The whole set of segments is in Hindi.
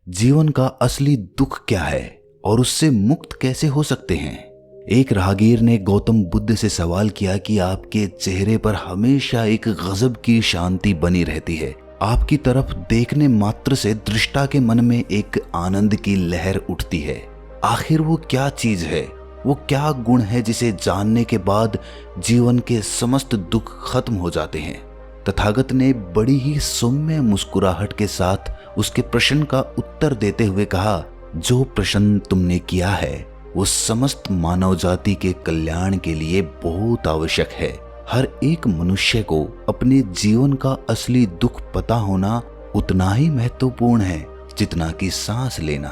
जीवन का असली दुख क्या है और उससे मुक्त कैसे हो सकते हैं। एक राहगीर ने गौतम बुद्ध से सवाल किया कि आपके चेहरे पर हमेशा एक गजब की शांति बनी रहती है। आपकी तरफ देखने मात्र से दृष्टा के मन में एक आनंद की लहर उठती है। आखिर वो क्या चीज है, वो क्या गुण है जिसे जानने के बाद जीवन के समस्त दुख खत्म हो जाते हैं। तथागत ने बड़ी ही सौम्य मुस्कुराहट के साथ उसके प्रश्न का उत्तर देते हुए कहा, जो प्रश्न तुमने किया है वो समस्त मानव जाति के कल्याण के लिए बहुत आवश्यक है। हर एक मनुष्य को अपने जीवन का असली दुख पता होना उतना ही महत्वपूर्ण है जितना कि सांस लेना,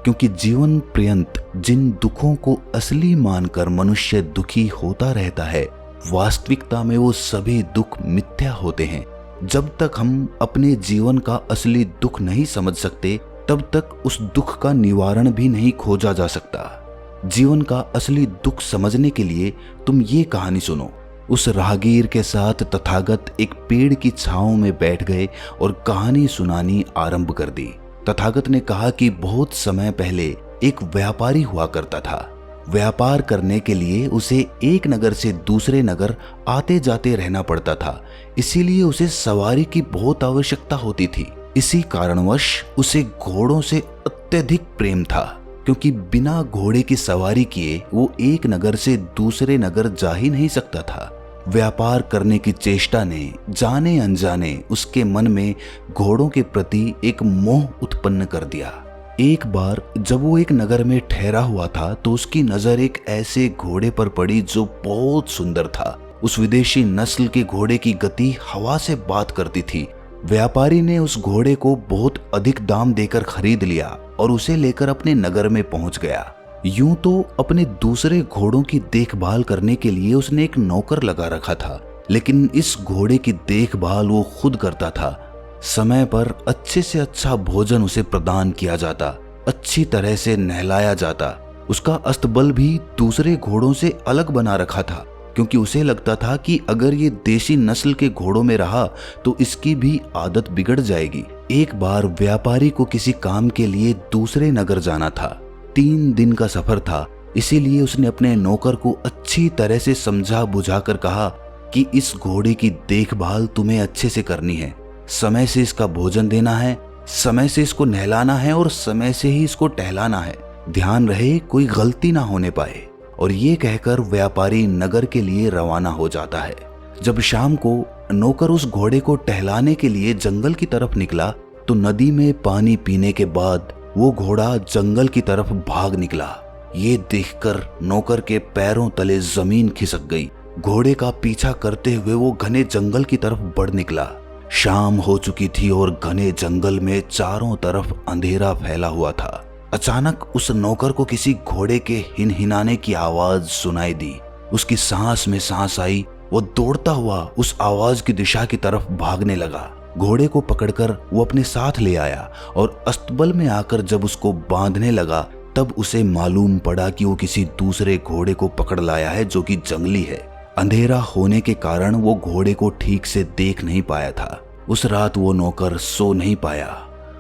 क्योंकि जीवन पर्यंत जिन दुखों को असली मानकर मनुष्य दुखी होता रहता है, वास्तविकता में वो सभी दुख मिथ्या होते हैं। जब तक हम अपने जीवन का असली दुख नहीं समझ सकते, तब तक उस दुख का निवारण भी नहीं खोजा जा सकता। जीवन का असली दुख समझने के लिए तुम ये कहानी सुनो। उस राहगीर के साथ तथागत एक पेड़ की छांव में बैठ गए और कहानी सुनानी आरंभ कर दी। तथागत ने कहा कि बहुत समय पहले एक व्यापारी हुआ करता था। व्यापार करने के लिए उसे एक नगर से दूसरे नगर आते जाते रहना पड़ता था, इसीलिए उसे सवारी की बहुत आवश्यकता होती थी। इसी कारणवश उसे घोड़ों से अत्यधिक प्रेम था, क्योंकि बिना घोड़े की सवारी किए वो एक नगर से दूसरे नगर जा ही नहीं सकता था। व्यापार करने की चेष्टा ने जाने अनजाने उसके मन में घोड़ों के प्रति एक मोह उत्पन्न कर दिया। एक बार जब वो एक नगर में ठहरा हुआ था तो उसकी नजर एक ऐसे घोड़े पर पड़ी जो बहुत सुंदर था। उस विदेशी नस्ल के घोड़े की गति हवा से बात करती थी। व्यापारी ने उस घोड़े को बहुत अधिक दाम देकर खरीद लिया और उसे लेकर अपने नगर में पहुंच गया। यूं तो अपने दूसरे घोड़ों की देखभाल करने के लिए उसने एक नौकर लगा रखा था, लेकिन इस घोड़े की देखभाल वो खुद करता था। समय पर अच्छे से अच्छा भोजन उसे प्रदान किया जाता, अच्छी तरह से नहलाया जाता। उसका अस्तबल भी दूसरे घोड़ों से अलग बना रखा था, क्योंकि उसे लगता था कि अगर ये देशी नस्ल के घोड़ों में रहा तो इसकी भी आदत बिगड़ जाएगी। एक बार व्यापारी को किसी काम के लिए दूसरे नगर जाना था। 3 दिन का सफर था, इसीलिए उसने अपने नौकर को अच्छी तरह से समझा बुझाकर कहा कि इस घोड़े की देखभाल तुम्हें अच्छे से करनी है। समय से इसका भोजन देना है, समय से इसको नहलाना है और समय से ही इसको टहलाना है। ध्यान रहे कोई गलती ना होने पाए। और ये कहकर व्यापारी नगर के लिए रवाना हो जाता है। जब शाम को नौकर उस घोड़े को टहलाने के लिए जंगल की तरफ निकला तो नदी में पानी पीने के बाद वो घोड़ा जंगल की तरफ भाग निकला। ये देखकर नौकर के पैरों तले जमीन खिसक गई। घोड़े का पीछा करते हुए वो घने जंगल की तरफ बढ़ निकला। शाम हो चुकी थी और घने जंगल में चारों तरफ अंधेरा फैला हुआ था। अचानक उस नौकर को किसी घोड़े के हिनहिनाने की आवाज सुनाई दी। उसकी सांस में सांस आई। वो दौड़ता हुआ उस आवाज की दिशा की तरफ भागने लगा। घोड़े को पकड़कर वो अपने साथ ले आया और अस्तबल में आकर जब उसको बांधने लगा तब उसे मालूम पड़ा कि वो किसी दूसरे घोड़े को पकड़ लाया है जो कि जंगली है। अंधेरा होने के कारण वो घोड़े को ठीक से देख नहीं पाया था। उस रात वो नौकर सो नहीं पाया।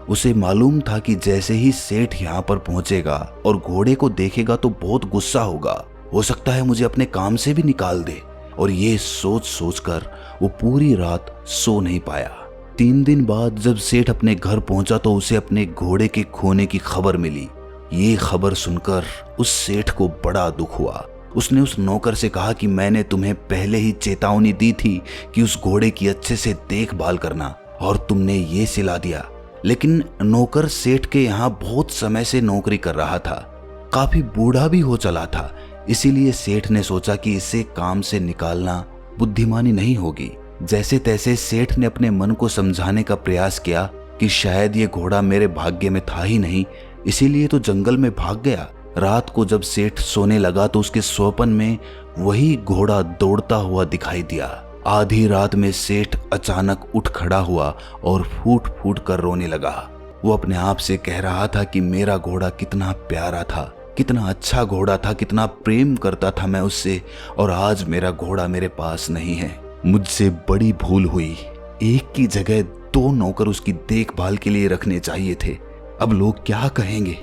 उसे मालूम था कि जैसे ही सेठ यहाँ पर पहुंचेगा और घोड़े को देखेगा तो बहुत गुस्सा होगा, हो सकता है मुझे अपने काम से भी निकाल दे। और ये सोच सोचकर वो पूरी रात सो नहीं पाया। 3 दिन बाद जब सेठ अपने घर पहुंचा तो उसे अपने घोड़े के खोने की खबर मिली। ये खबर सुनकर उस सेठ को बड़ा दुख हुआ। उसने उस नौकर से कहा कि मैंने तुम्हें पहले ही चेतावनी दी थी कि उस घोड़े की अच्छे से देखभाल करना, और तुमने ये सिला दिया। लेकिन नौकर सेठ के यहाँ बहुत समय से नौकरी कर रहा था, काफी बूढ़ा भी हो चला था, इसीलिए सेठ ने सोचा कि इसे काम से निकालना बुद्धिमानी नहीं होगी। जैसे तैसे सेठ ने अपने मन को समझाने का प्रयास किया कि शायद ये घोड़ा मेरे भाग्य में था ही नहीं, इसीलिए तो जंगल में भाग गया। रात को जब सेठ सोने लगा तो उसके स्वप्न में वही घोड़ा दौड़ता हुआ दिखाई दिया। आधी रात में सेठ अचानक उठ खड़ा हुआ और फूट फूट कर रोने लगा। वो अपने आप से कह रहा था कि मेरा घोड़ा कितना प्यारा था, कितना अच्छा घोड़ा था, कितना प्रेम करता था मैं उससे, और आज मेरा घोड़ा मेरे पास नहीं है। मुझसे बड़ी भूल हुई। एक की जगह 2 नौकर उसकी देखभाल के लिए रखने चाहिए थे। अब लोग क्या कहेंगे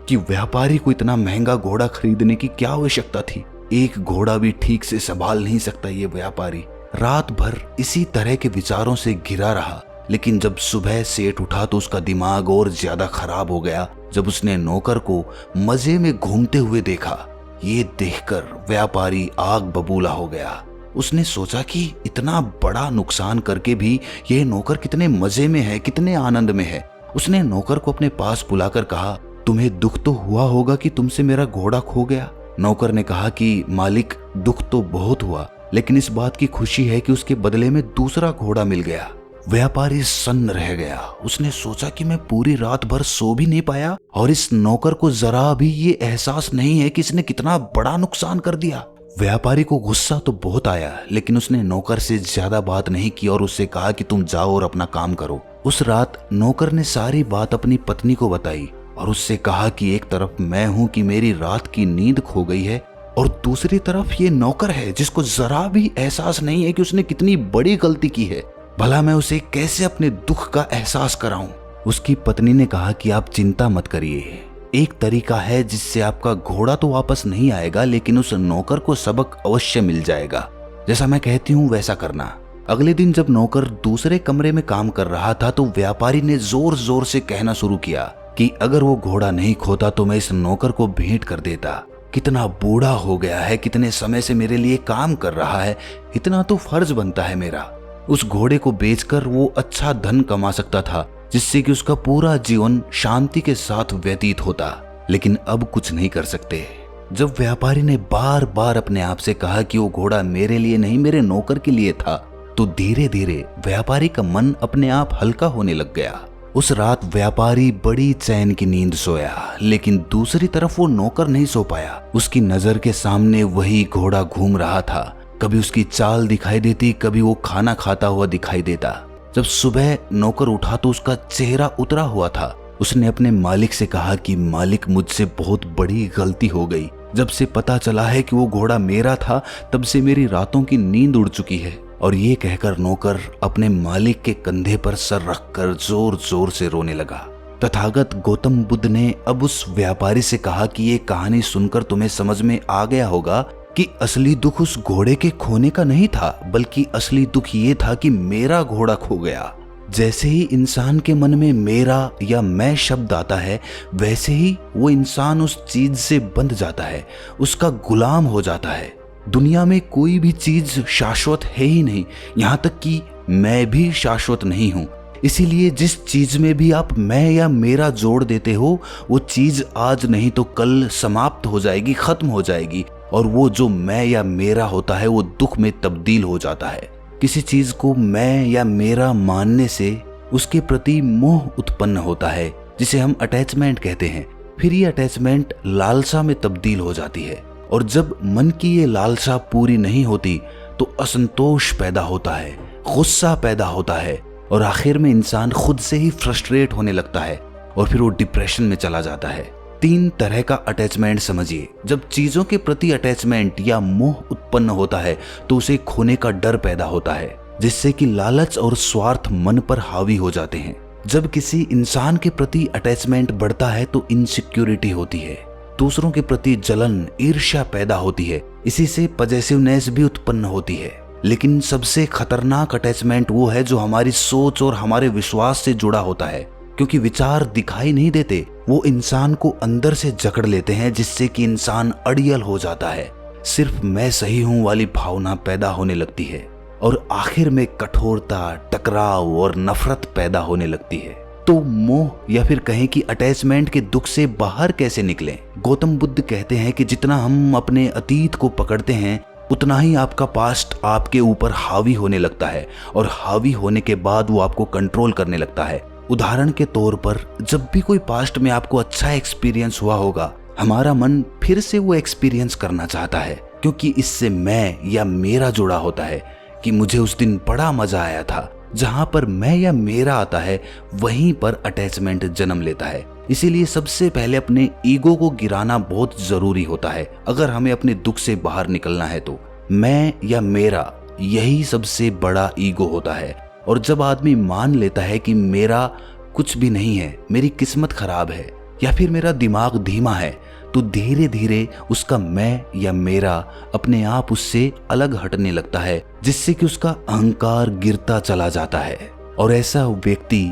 कि व्यापारी को इतना महंगा घोड़ा खरीदने की क्या आवश्यकता थी। एक घोड़ा भी ठीक से संभाल नहीं सकता ये व्यापारी। रात भर इसी तरह के विचारों से घिरा रहा, लेकिन जब सुबह सेठ उठा तो उसका दिमाग और ज्यादा खराब हो गया जब उसने नौकर को मजे में घूमते हुए देखा। ये देखकर व्यापारी आग बबूला हो गया। उसने सोचा कि इतना बड़ा नुकसान करके भी ये नौकर कितने मजे में है, कितने आनंद में है। उसने नौकर को अपने पास बुलाकर कहा, तुम्हें दुख तो हुआ होगा कि तुमसे मेरा घोड़ा खो गया। नौकर ने कहा कि मालिक, दुख तो बहुत हुआ, लेकिन इस बात की खुशी है कि उसके बदले में दूसरा घोड़ा मिल गया। व्यापारी सन्न रह गया। उसने सोचा कि मैं पूरी रात भर सो भी नहीं पाया और इस नौकर को जरा भी ये एहसास नहीं है कि इसने कितना बड़ा नुकसान कर दिया। व्यापारी को गुस्सा तो बहुत आया, लेकिन उसने नौकर से ज्यादा बात नहीं की और उससे कहा कि तुम जाओ और अपना काम करो। उस रात नौकर ने सारी बात अपनी पत्नी को बताई और उससे कहा कि एक तरफ मैं हूं कि मेरी रात की नींद खो गई है और दूसरी तरफ ये नौकर है जिसको जरा भी एहसास नहीं है कि उसने कितनी बड़ी गलती की है। भला मैं उसे कैसे अपने दुख का एहसास कराऊं। उसकी पत्नी ने कहा कि आप चिंता मत करिए, एक तरीका है जिससे आपका घोड़ा तो वापस नहीं आएगा, लेकिन उस नौकर को सबक अवश्य मिल जाएगा। जैसा मैं कहती हूँ वैसा करना। अगले दिन जब नौकर दूसरे कमरे में काम कर रहा था तो व्यापारी ने जोर जोर से कहना शुरू किया कि अगर वो घोड़ा नहीं खोता तो मैं इस नौकर को भेंट कर देता। कितना बूढ़ा हो गया है, कितने समय से मेरे लिए काम कर रहा है, इतना तो फर्ज बनता है मेरा। उस घोड़े को बेचकर वो अच्छा धन कमा सकता था जिससे कि उसका पूरा जीवन शांति के साथ व्यतीत होता, लेकिन अब कुछ नहीं कर सकते। जब व्यापारी ने बार बार अपने आप से कहा कि वो घोड़ा मेरे लिए नहीं मेरे नौकर के लिए था, तो धीरे धीरे व्यापारी का मन अपने आप हल्का होने लग गया। उस रात व्यापारी बड़ी चैन की नींद सोया, लेकिन दूसरी तरफ वो नौकर नहीं सो पाया। उसकी नजर के सामने वही घोड़ा घूम रहा था। कभी उसकी चाल दिखाई देती, कभी वो खाना खाता हुआ दिखाई देता। जब सुबह नौकर उठा तो उसका चेहरा उतरा हुआ था। उसने अपने मालिक से कहा कि मालिक, मुझसे बहुत बड़ी गलती हो गई। जब से पता चला है कि वो घोड़ा मेरा था तब से मेरी रातों की नींद उड़ चुकी है। और ये कहकर नौकर अपने मालिक के कंधे पर सर रखकर जोर जोर से रोने लगा। तथागत गौतम बुद्ध ने अब उस व्यापारी से कहा कि ये कहानी सुनकर तुम्हें समझ में आ गया होगा कि असली दुख उस घोड़े के खोने का नहीं था, बल्कि असली दुख ये था कि मेरा घोड़ा खो गया। जैसे ही इंसान के मन में मेरा या मैं शब्द आता है, वैसे ही वो इंसान उस चीज से बंध जाता है, उसका गुलाम हो जाता है। दुनिया में कोई भी चीज शाश्वत है ही नहीं, यहाँ तक कि मैं भी शाश्वत नहीं हूँ। इसीलिए जिस चीज में भी आप मैं या मेरा जोड़ देते हो, वो चीज आज नहीं तो कल समाप्त हो जाएगी, खत्म हो जाएगी, और वो जो मैं या मेरा होता है वो दुख में तब्दील हो जाता है। किसी चीज को मैं या मेरा मानने से उसके प्रति मोह उत्पन्न होता है, जिसे हम अटैचमेंट कहते हैं। फिर ये अटैचमेंट लालसा में तब्दील हो जाती है, और जब मन की ये लालसा पूरी नहीं होती तो असंतोष पैदा होता है, गुस्सा पैदा होता है, और आखिर में इंसान खुद से ही फ्रस्ट्रेट होने लगता है और फिर वो डिप्रेशन में चला जाता है। 3 तरह का अटैचमेंट समझिए। जब चीजों के प्रति अटैचमेंट या मोह उत्पन्न होता है तो उसे खोने का डर पैदा होता है, जिससे कि लालच और स्वार्थ मन पर हावी हो जाते हैं। जब किसी इंसान के प्रति अटैचमेंट बढ़ता है तो इनसिक्योरिटी होती है, दूसरों के प्रति जलन, ईर्ष्या पैदा होती है, इसी से पजेसिवनेस भी उत्पन्न होती है। लेकिन सबसे खतरनाक अटैचमेंट वो है जो हमारी सोच और हमारे विश्वास से जुड़ा होता है, क्योंकि विचार दिखाई नहीं देते, वो इंसान को अंदर से जकड़ लेते हैं, जिससे कि इंसान अड़ियल हो जाता है। सिर्फ मैं सही हूं वाली भावना पैदा होने लगती है और आखिर में कठोरता, टकराव और नफरत पैदा होने लगती है। तो मोह या फिर कहें कि अटैचमेंट के दुख से बाहर कैसे निकलें? गौतम बुद्ध कहते हैं कि जितना हम अपने अतीत को पकड़ते हैं उतना ही आपका पास्ट आपके ऊपर हावी होने लगता है, और हावी होने के बाद वो आपको कंट्रोल करने लगता है। उदाहरण के तौर पर, जब भी कोई पास्ट में आपको अच्छा एक्सपीरियंस हुआ होगा, हमारा मन फिर से वो एक्सपीरियंस करना चाहता है, क्योंकि इससे मैं या मेरा जुड़ा होता है कि मुझे उस दिन बड़ा मजा आया था। जहां पर मैं या मेरा आता है वहीं पर अटैचमेंट जन्म लेता है। इसीलिए सबसे पहले अपने ईगो को गिराना बहुत जरूरी होता है अगर हमें अपने दुख से बाहर निकलना है तो। मैं या मेरा, यही सबसे बड़ा ईगो होता है। और जब आदमी मान लेता है कि मेरा कुछ भी नहीं है, मेरी किस्मत खराब है या फिर मेरा दिमाग धीमा है, तो धीरे धीरे उसका मैं या मेरा अपने आप उससे अलग हटने लगता है, जिससे कि उसका अहंकार गिरता चला जाता है। और ऐसा व्यक्ति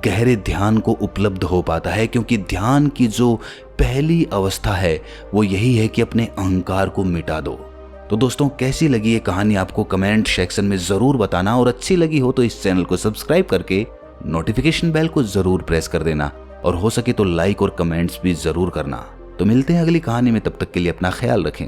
गहरे ध्यान को उपलब्ध हो पाता है, क्योंकि ध्यान की जो पहली अवस्था है वो यही है कि अपने अहंकार को मिटा दो। तो दोस्तों, कैसी लगी ये कहानी आपको कमेंट सेक्शन में जरूर बताना, और अच्छी लगी हो तो इस चैनल को सब्सक्राइब करके नोटिफिकेशन बेल को जरूर प्रेस कर देना, और हो सके तो लाइक और कमेंट्स भी जरूर करना। तो मिलते हैं अगली कहानी में, तब तक के लिए अपना ख्याल रखें।